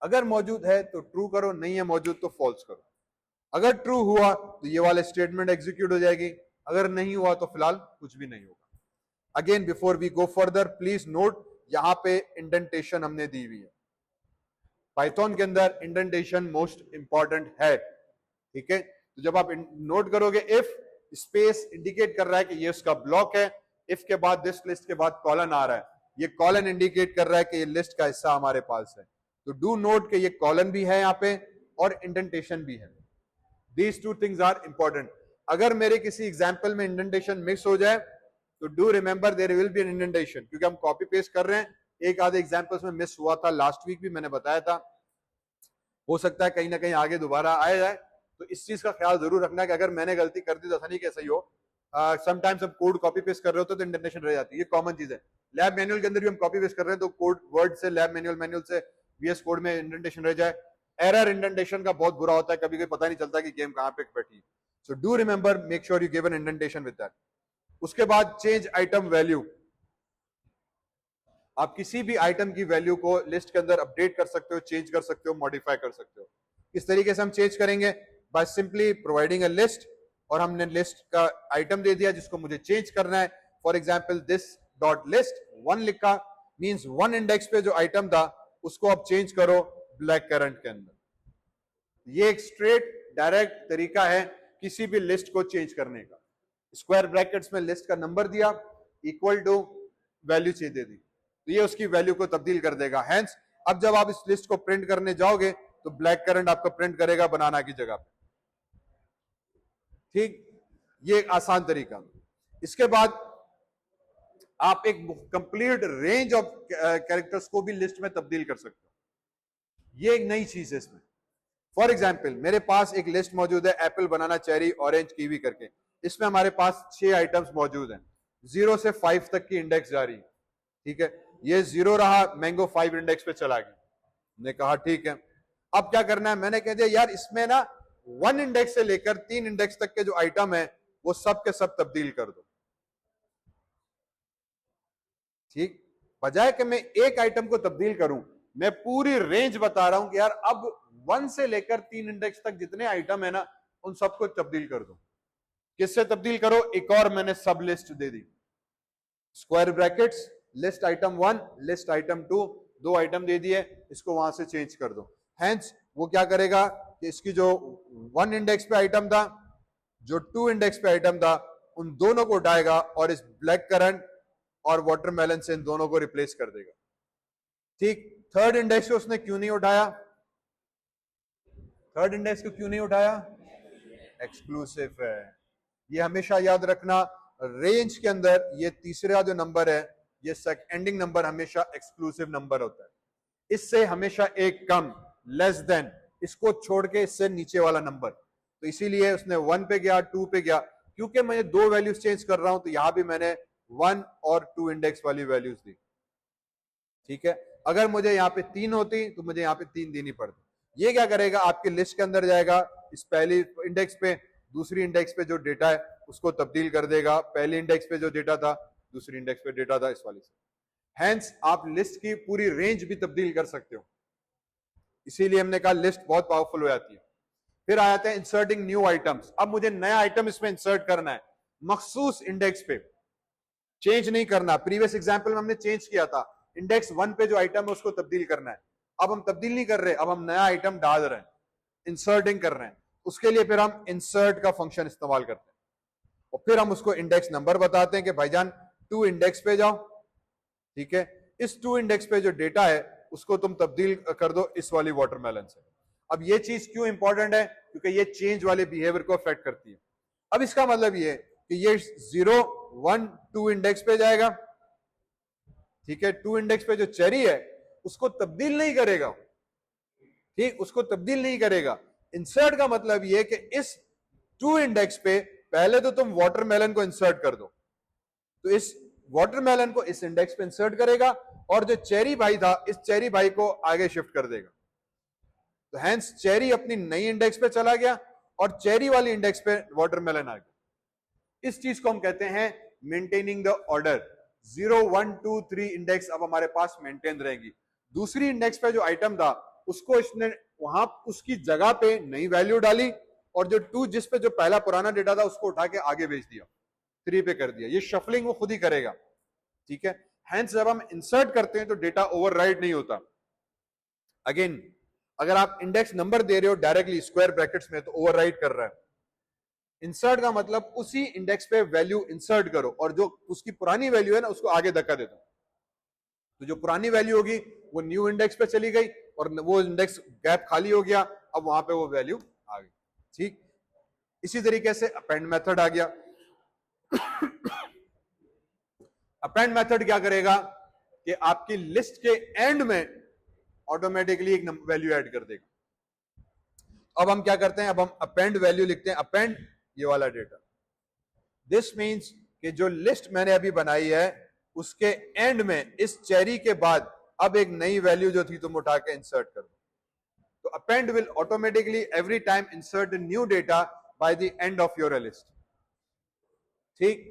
Speaker 1: अगर मौजूद है तो ट्रू करो, नहीं है मौजूद तो फॉल्स करो। अगर ट्रू हुआ तो ये वाले स्टेटमेंट एग्जीक्यूट हो जाएगी, अगर नहीं हुआ तो फिलहाल कुछ भी नहीं होगा। Again before we go further please note, यहां पे इंडेंटेशन हमने दी हुई है। पाइथन के अंदर इंडेंटेशन मोस्ट इंपॉर्टेंट है। ठीक है, तो जब आप नोट करोगे इफ स्पेस इंडिकेट कर रहा है कि ये उसका ब्लॉक है, इफ के बाद दिस लिस्ट के बाद कॉलन आ रहा है, ये कॉलन इंडिकेट कर रहा है कि ये लिस्ट का हिस्सा हमारे पास है। तो डू नोट कि ये कॉलन भी है यहाँ पे और इंडेंटेशन भी है। These two things are important. अगर मेरे किसी एग्जाम्पल में इंडेंटेशन मिस हो जाए तो do remember there will be an indentation, क्योंकि हम कॉपी पेस्ट कर रहे हैं। एक आधे एग्जाम्पल्स में मिस हुआ था, लास्ट वीक भी मैंने बताया था, हो सकता है कहीं ना कहीं आगे दोबारा आया जाए। तो इस चीज का ख्याल जरूर रखना कि अगर मैंने गलती कर दी तो ऐसा नहीं कैसा ही हो। समटाइम्स हम कोड कॉपी पेस्ट कर रहे होते तो इंडेंटेशन रह जाती है, ये कॉमन चीज है। लैब मैनुअल के अंदर भी हम कॉपी पेस्ट कर रहे हैं तो कोड वर्ड से लैब मैनुअल, मैनुअल से वीएस कोड में इंडेंटेशन रह जाए। एरर इंडेंटेशन का बहुत बुरा होता है, कभी कभी पता नहीं चलता कि गेम कहां पे बैठी है। So do remember, make sure you give an indentation with that. उसके बाद चेंज आइटम वैल्यू, आप किसी भी आइटम की वैल्यू को लिस्ट के अंदर अपडेट कर सकते हो, चेंज कर सकते हो, मॉडिफाई कर सकते हो। किस तरीके से हम चेंज करेंगे? By simply providing a list, और हमने लिस्ट का आइटम दे दिया जिसको मुझे चेंज करना है। For example this dot list 1 लिखा, मींस 1 इंडेक्स पे जो आइटम था उसको आप चेंज करो ब्लैक करंट के अंदर। ये एक स्ट्रेट डायरेक्ट तरीका है किसी भी लिस्ट को चेंज करने का। स्क्वायर ब्रैकेट्स में लिस्ट का नंबर दिया, इक्वल टू वैल्यू चाहिए दे दी, तो ये उसकी वैल्यू को तब्दील कर देगा। हेंस अब जब आप इस लिस्ट को प्रिंट करने जाओगे तो ब्लैक करंट आपका प्रिंट करेगा बनाना की जगह पे। ठीक, ये एक आसान तरीका। इसके बाद आप एक कंप्लीट रेंज ऑफ कैरेक्टर्स को भी लिस्ट में तब्दील कर सकते हो। ये एक नई चीज है इसमें। फॉर एग्जाम्पल मेरे पास एक लिस्ट मौजूद है, एप्पल, बनाना, चेरी, ऑरेंज, कीवी करके। इसमें हमारे पास 6 आइटम्स मौजूद हैं, 0 से 5 तक की इंडेक्स जा रही है। ठीक है, ये 0 रहा, मैंगो 5 इंडेक्स पे चला गया। ने कहा ठीक है, अब क्या करना है? मैंने कह दिया यार इसमें ना 1 इंडेक्स से लेकर 3 इंडेक्स तक के जो आइटम है वो सब के सब तब्दील कर दो। ठीक, बजाय कि मैं एक आइटम को तब्दील करूं, मैं पूरी रेंज बता रहा हूं कि यार अब 1 से लेकर 3 इंडेक्स तक जितने आइटम है ना उन सबको तब्दील कर दो। किससे तब्दील करो? एक और मैंने सब लिस्ट दे दी, square brackets, list item 1, list item 2, 2 item दे दिए, इसको वहां से चेंज कर दो। हेंस वो क्या करेगा कि इसकी जो 1 इंडेक्स पे आइटम था, जो 2 इंडेक्स पे आइटम था, उन दोनों को उठाएगा और इस ब्लैक करंट और वाटरमेलन से इन दोनों को रिप्लेस कर देगा। ठीक, थर्ड इंडेक्स को उसने क्यों नहीं उठाया? थर्ड इंडेक्स को क्यों नहीं उठाया? एक्सक्लूसिव है। ये हमेशा याद रखना, रेंज के अंदर ये तीसरा जो नंबर है, ये एंडिंग नंबर हमेशा एक्सक्लूसिव नंबर होता है। इससे हमेशा एक कम, लेस देन, इसको छोड़ के इससे नीचे वाला नंबर। तो इसीलिए उसने 1 पे गया, 2 पे गया, क्योंकि मैं 2 वैल्यूज चेंज कर रहा हूं, तो यहां भी मैंने 1 और 2 इंडेक्स वाली वैल्यूज दी। ठीक है, अगर मुझे यहाँ पे 3 होती तो मुझे यहाँ पे 3 देनी पड़ती। ये क्या करेगा? आपके लिस्ट के अंदर जाएगा, इस पहली इंडेक्स पे दूसरी इंडेक्स पे जो डेटा है उसको तब्दील कर देगा। पहली इंडेक्स पे जो डेटा था दूसरी इंडेक्स पे डेटा था, इस वाली से। हेंस आप लिस्ट की पूरी रेंज भी तब्दील कर सकते हो। इसीलिए हमने कहा लिस्ट बहुत पावरफुल हो जाती है। फिर आ जाते हैं इंसर्टिंग न्यू आइटम्स। अब मुझे नया आइटम इसमें इंसर्ट करना है, मखसूस इंडेक्स पे, चेंज नहीं करना। प्रीवियस एग्जाम्पल में हमने चेंज किया था, इंडेक्स 1 पे जो आइटम है उसको तब्दील करना है। अब हम तब्दील नहीं कर रहे, अब हम नया आइटम डाल रहे हैं, इंसर्टिंग कर रहे हैं। उसके लिए फिर हम इंसर्ट का फंक्शन इस्तेमाल करते हैं और फिर हम उसको इंडेक्स नंबर बताते हैं कि भाईजान 2 इंडेक्स पे जाओ। ठीक है, इस 2 इंडेक्स पे जो डेटा है उसको तुम तब्दील कर दो इस वाली वाटरमेलन से। अब ये चीज क्यों इंपॉर्टेंट है? क्योंकि ये चेंज वाले बिहेवियर को अफेक्ट करती है। अब इसका मतलब ये कि ये 0, 1, 2 इंडेक्स पे जाएगा। ठीक है, 2 इंडेक्स पे जो चेरी है उसको तब्दील नहीं करेगा। ठीक, उसको तब्दील नहीं करेगा। इंसर्ट का मतलब ये कि इस 2 इंडेक्स पे पहले तो तुम वाटरमेलन को इंसर्ट कर दो, तो इस वाटरमेलन को इस इंडेक्स पे इंसर्ट करेगा और जो चेरी भाई था इस चेरी भाई को आगे शिफ्ट कर देगा। तो हेंस चेरी अपनी नई इंडेक्स पे चला गया और चेरी वाली इंडेक्स पे वाटरमेलन आ गया। इस चीज को हम कहते हैं मेंटेनिंग द ऑर्डर। 0, 1, 2, 3 इंडेक्स अब हमारे पास मेंटेन रहेगी। दूसरी इंडेक्स पे जो आइटम था उसको इसने वहां उसकी जगह पे नई वैल्यू डाली और जो 2 जिस पे जो पहला पुराना डेटा था उसको उठा के आगे भेज दिया, 3 पे कर दिया। ये शफलिंग वो खुद ही करेगा। ठीक है, हेंस जब हम इंसर्ट करते हैं तो डेटा ओवरराइड नहीं होता। अगेन अगर आप इंडेक्स नंबर दे रहे हो डायरेक्टली स्क्वायर ब्रैकेट्स में तो ओवरराइड कर रहा है। इंसर्ट का मतलब उसी इंडेक्स पे वैल्यू इंसर्ट करो और जो उसकी पुरानी वैल्यू है ना उसको आगे धक्का दे दो। तो जो पुरानी वैल्यू होगी वो न्यू इंडेक्स पे चली गई और वो इंडेक्स गैप खाली हो गया, अब वहां पे वो वैल्यू आ गई। ठीक, इसी तरीके से अपेंड मेथड आ गया। अपेंड मेथड क्या करेगा कि आपकी लिस्ट के एंड में ऑटोमेटिकली एक वैल्यू ऐड कर देगा। अब हम क्या करते हैं? अब हम अपेंड वैल्यू लिखते हैं, अपेंड ये वाला डेटा। दिस मींस कि जो लिस्ट मैंने अभी बनाई है उसके एंड में इस चेरी के बाद अब एक नई वैल्यू जो थी तुम उठा के इंसर्ट कर दो। तो append will automatically every time insert new data by the end of your list. ठीक,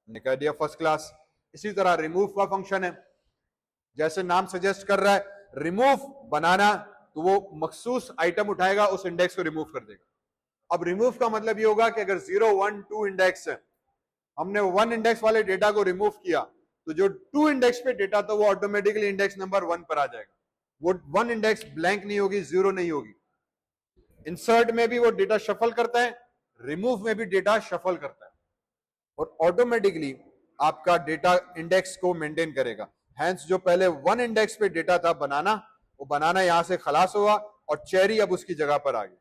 Speaker 1: मैंने कह दिया फर्स्ट क्लास। इसी तरह रिमूव का फंक्शन है, जैसे नाम सजेस्ट कर रहा है रिमूव बनाना, तो वो मखसूस आइटम उठाएगा, उस इंडेक्स को रिमूव कर देगा। अब रिमूव का मतलब ये होगा कि अगर 0, 1, 2 इंडेक्स है, हमने 1 इंडेक्स वाले डेटा को रिमूव किया, तो जो 2 इंडेक्स पे डेटा था वो ऑटोमेटिकली इंडेक्स नंबर 1 पर आ जाएगा। वो 1 इंडेक्स ब्लैंक नहीं होगी, 0 नहीं होगी। इंसर्ट में भी वो डेटा शफल करता है, रिमूव में भी डेटा शफल करता है, और ऑटोमेटिकली आपका डेटा इंडेक्स को मेंटेन करेगा। हैंस जो पहले 1 इंडेक्स पे डेटा था बनाना, वो बनाना यहां से खलास हुआ और चेरी अब उसकी जगह पर आ गया।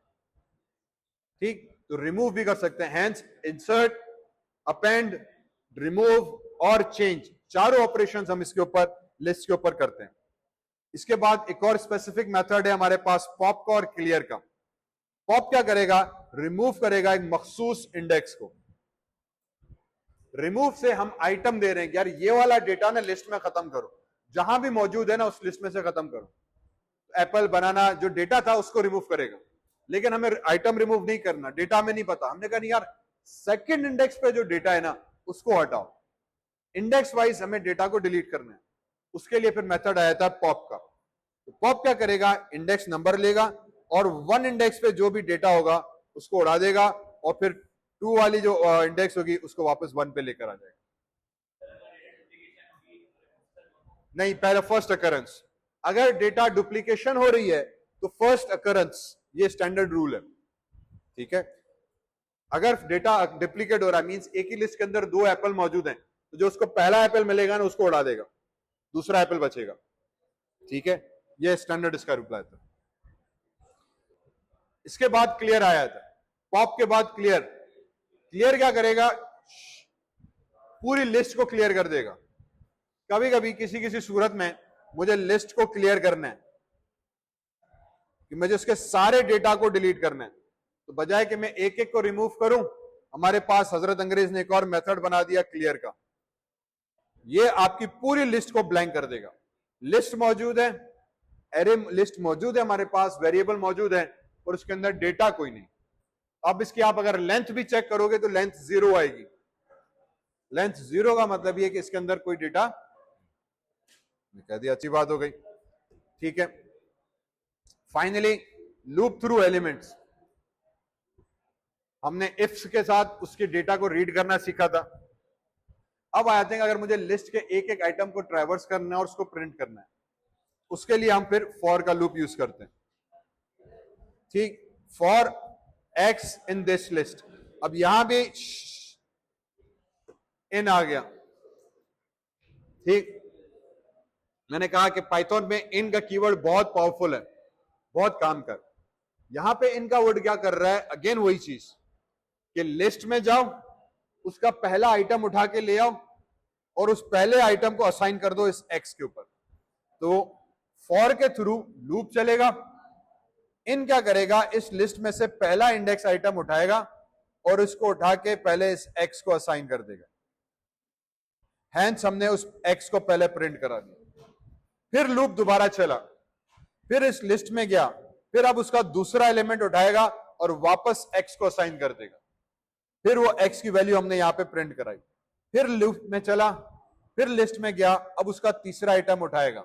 Speaker 1: ठीक, तो रिमूव भी कर सकते हैं। हैंस इंसर्ट, अपेंड, रिमूव और चेंज, चारों ऑपरेशंस हम इसके ऊपर लिस्ट के ऊपर करते हैं। इसके बाद एक और स्पेसिफिक मेथड है हमारे पास पॉप का और क्लियर का। पॉप क्या करेगा, रिमूव करेगा एक मखसूस इंडेक्स को। रिमूव से हम आइटम दे रहे हैं कि यार ये वाला डेटा ना लिस्ट में खत्म करो, जहां भी मौजूद है ना उस लिस्ट में से खत्म करो। एप्पल, बनाना जो डेटा था उसको रिमूव करेगा, लेकिन हमें आइटम रिमूव नहीं करना, डेटा में नहीं पता। हमने कहा नहीं यार, सेकंड इंडेक्स पे जो डेटा है ना उसको हटाओ, इंडेक्स वाइज हमें डेटा को डिलीट करना है। उसके लिए फिर मेथड आया था पॉप का। तो पॉप क्या करेगा, इंडेक्स नंबर लेगा और 1 इंडेक्स पे जो भी डेटा होगा उसको उड़ा देगा, और फिर 2 वाली जो इंडेक्स होगी उसको वापस 1 पे लेकर आ जाएगा। नहीं, पहले फर्स्ट अकरेंस। अगर डेटा डुप्लीकेशन हो रही है तो फर्स्ट अकरेंस, ये स्टैंडर्ड रूल है। ठीक है, अगर डेटा डुप्लीकेट हो रहा है, मींस एक ही लिस्ट के अंदर 2 एप्पल मौजूद हैं, तो जो उसको पहला एप्पल मिलेगा ना उसको उड़ा देगा, दूसरा एप्पल बचेगा। ठीक है, ये स्टैंडर्ड इसका रिप्लाई था। इसके बाद क्लियर आया था, पॉप के बाद क्लियर। क्लियर क्या करेगा, पूरी लिस्ट को क्लियर कर देगा। कभी कभी किसी किसी सूरत में मुझे लिस्ट को क्लियर करना है कि मुझे उसके सारे डेटा को डिलीट करना है, तो बजाय कि मैं एक एक को रिमूव करूं, हमारे पास हजरत अंग्रेज ने एक और मेथड बना दिया क्लियर का। ये आपकी पूरी लिस्ट को ब्लैंक कर देगा। लिस्ट मौजूद है, एरे लिस्ट मौजूद है हमारे पास, वेरिएबल मौजूद है, और उसके अंदर डेटा कोई नहीं। अब इसकी आप अगर लेंथ भी चेक करोगे तो लेंथ 0 आएगी। लेंथ 0 का मतलब ये कि इसके अंदर कोई डेटा, मैं कह दिया, अच्छी बात हो गई। ठीक है, फाइनली लूप थ्रू एलिमेंट्स। हमने इफ्स के साथ उसके डेटा को रीड करना सीखा था। अब आते हैं अगर मुझे लिस्ट के एक एक आइटम को ट्रैवर्स करना है और उसको प्रिंट करना है, उसके लिए हम फिर फॉर का लूप यूज करते हैं। ठीक, for x in this list. अब यहां भी इन आ गया। ठीक, मैंने कहा कि पाइथन में इन का कीवर्ड बहुत पावरफुल है, बहुत काम कर। यहां पे इनका वर्ड क्या कर रहा है, अगेन वही चीज कि लिस्ट में जाओ, उसका पहला आइटम उठा के ले आओ और उस पहले आइटम को असाइन कर दो इस एक्स के ऊपर। तो फॉर के थ्रू लूप चलेगा। इन क्या करेगा, इस लिस्ट में से पहला इंडेक्स आइटम उठाएगा और इसको उठा के पहले इस एक्स को असाइन कर देगा। हैंस हमने उस एक्स को पहले प्रिंट करा दिया। फिर लूप दोबारा चला, फिर इस लिस्ट में गया, फिर अब उसका दूसरा एलिमेंट उठाएगा और वापस एक्स को असाइन कर देगा। फिर वो एक्स की वैल्यू हमने यहां पे प्रिंट कराई। फिर लूप में चला, फिर लिस्ट में गया, अब उसका तीसरा आइटम उठाएगा,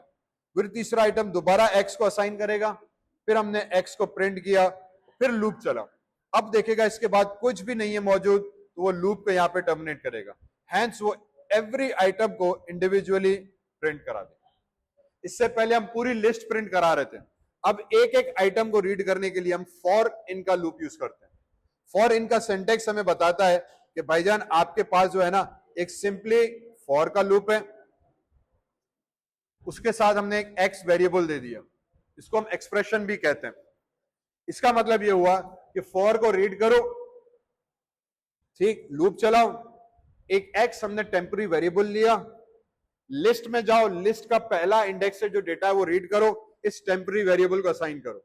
Speaker 1: फिर तीसरा आइटम दोबारा एक्स को असाइन करेगा, फिर हमने एक्स को प्रिंट किया, फिर लूप चला। अब देखेगा इसके बाद कुछ भी नहीं है मौजूद, तो वो लूप को यहां पे टर्मिनेट करेगा। हैंस वो एवरी आइटम को इंडिविजुअली प्रिंट करा देगा। इससे पहले हम पूरी लिस्ट प्रिंट करा रहे थे, अब एक एक आइटम को रीड करने के लिए हम फॉर इन का लूप यूज करते हैं। फॉर इन का सिंटेक्स हमें बताता है कि भाईजान आपके पास जो है ना, एक सिंपली फॉर का लूप है, उसके साथ हमने एक एक्स वेरिएबल दे दिया, इसको हम एक्सप्रेशन भी कहते हैं। इसका मतलब यह हुआ कि फॉर को रीड करो, ठीक, लूप चलाओ, एक एक्स हमने टेम्पररी वेरिएबल लिया, लिस्ट में जाओ, लिस्ट का पहला इंडेक्स से जो डेटा है वो रीड करो, इस टेम्पररी वेरिएबल को असाइन करो,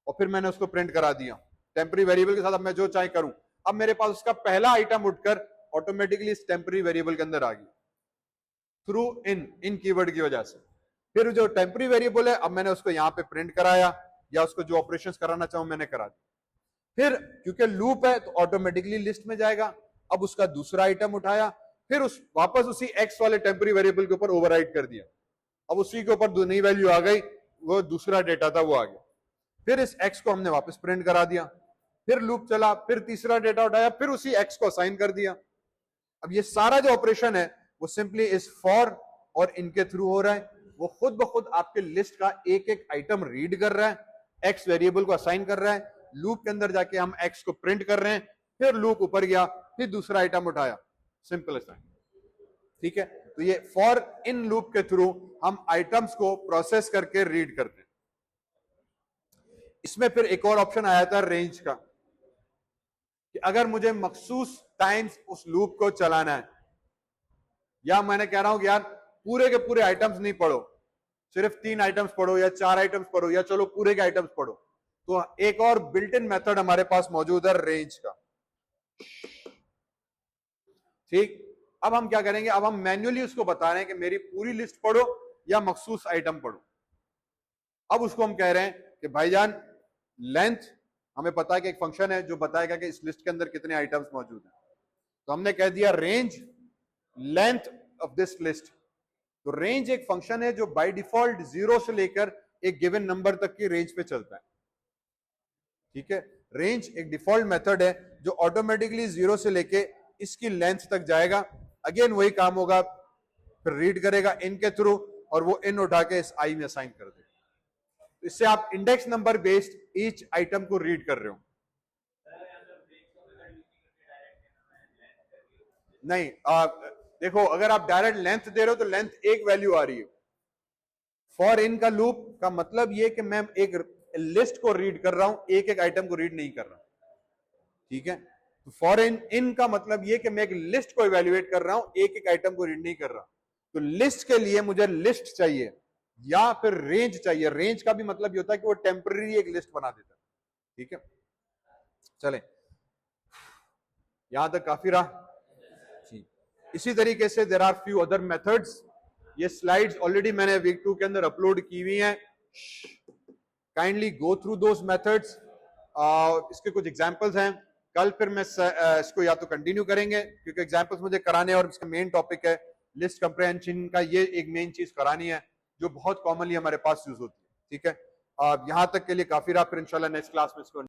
Speaker 1: और फिर मैंने उसको प्रिंट करा दिया। टेम्पररी वेरिएबल के साथ अब मैं जो चाहे करूं, अब मेरे पास उसका पहला आइटम उठकर ऑटोमेटिकली इस टेम्पररी वेरिएबल के अंदर आ गया थ्रू इन कीवर्ड की वजह से। फिर जो टेम्पररी वेरिएबल है, अब मैंने उसको यहां पे प्रिंट कराया, या उसको जो ऑपरेशंस कराना चाहूं मैंने करा दिया। फिर क्योंकि लूप है तो ऑटोमेटिकली लिस्ट में जाएगा। अब उसका दूसरा आइटम उठाया, फिर उस वापस उसी एक्स वाले टेम्पररी वेरिएबल के ऊपर ओवरराइड कर दिया। अब उसी के ऊपर नई वैल्यू आ गई, वो दूसरा डेटा था वो आ गया। फिर इस एक्स को हमने वापस प्रिंट करा दिया, फिर लूप चला, फिर तीसरा डेटा उठाया, फिर उसी एक्स को असाइन कर दिया। अब ये सारा जो ऑपरेशन है वो सिंपली इस फॉर और इनके थ्रू हो रहा है। वो खुद ब खुद आपके लिस्ट का एक एक आइटम रीड कर रहा है, एक्स वेरिएबल को असाइन कर रहा है, लूप के अंदर जाके हम एक्स को प्रिंट कर रहे हैं, फिर लूप ऊपर गया, फिर दूसरा आइटम उठाया। Simple as that. ठीक है, तो ये फॉर इन लूप के थ्रू हम आइटम्स को प्रोसेस करके रीड करते हैं। इसमें फिर एक और ऑप्शन आया था रेंज का, कि अगर मुझे मखसूस टाइम्स उस लूप को चलाना है, या मैंने कह रहा हूं कि यार पूरे के पूरे आइटम्स नहीं पढ़ो, सिर्फ 3 आइटम्स पढ़ो या 4 आइटम्स पढ़ो, या चलो पूरे के आइटम्स पढ़ो, तो एक और बिल्ट इन मेथड हमारे पास मौजूद है रेंज का। ठीक, अब हम क्या करेंगे, अब हम मैन्युअली उसको बता रहे हैं कि मेरी पूरी लिस्ट पढ़ो या मखसूस आइटम पढ़ो। अब उसको हम कह रहे हैं कि भाईजान लेंथ, हमें पता है कि एक फंक्शन है जो बताएगा कि इस लिस्ट के अंदर कितने आइटम्स मौजूद हैं, तो हमने कह दिया range length of this list. तो रेंज एक फंक्शन है जो बाय डिफॉल्ट 0 से लेकर एक गिवन नंबर तक की रेंज पे चलता है। ठीक है, रेंज एक डिफॉल्ट मेथड है जो ऑटोमेटिकली 0 से लेके इसकी लेंथ तक जाएगा। अगेन वही काम होगा, फिर रीड करेगा इन के थ्रू, और वो इन उठा के इस आई में असाइन कर देगा। तो इससे आप index number based each item को रीड कर रहे हो। नहीं, देखो अगर आप डायरेक्ट लेंथ दे रहे हो तो लेंथ एक वैल्यू आ रही है। फॉर इन का लूप का मतलब ये कि मैं एक लिस्ट को रीड कर रहा हूं, एक एक आइटम को रीड नहीं कर रहा। ठीक है, तो फॉर इन का मतलब ये कि मैं एक लिस्ट को इवेल्युएट कर रहा हूं, एक एक आइटम को रीड नहीं कर रहा। तो लिस्ट के लिए मुझे लिस्ट चाहिए या फिर रेंज चाहिए। रेंज का भी मतलब ये होता है कि वो टेम्पररी एक लिस्ट बना देता है। ठीक है, चलें, यहां तक काफी रहा। इसी तरीके से there are few other methods. ये स्लाइड्स ऑलरेडी मैंने वीक 2 के अंदर अपलोड की हुई हैं, kindly go through those methods. इसके कुछ एग्जांपल्स हैं, कल फिर मैं इसको या तो कंटिन्यू करेंगे क्योंकि एग्जांपल्स मुझे कराने हैं और इसका मेन टॉपिक है लिस्ट कंप्रेहेंशन का। ये एक मेन चीज करानी है जो बहुत कॉमनली हमारे पास यूज होती है। ठीक है, यहां तक के लिए काफी रहा, फिर इंशाल्लाह नेक्स्ट क्लास में इसको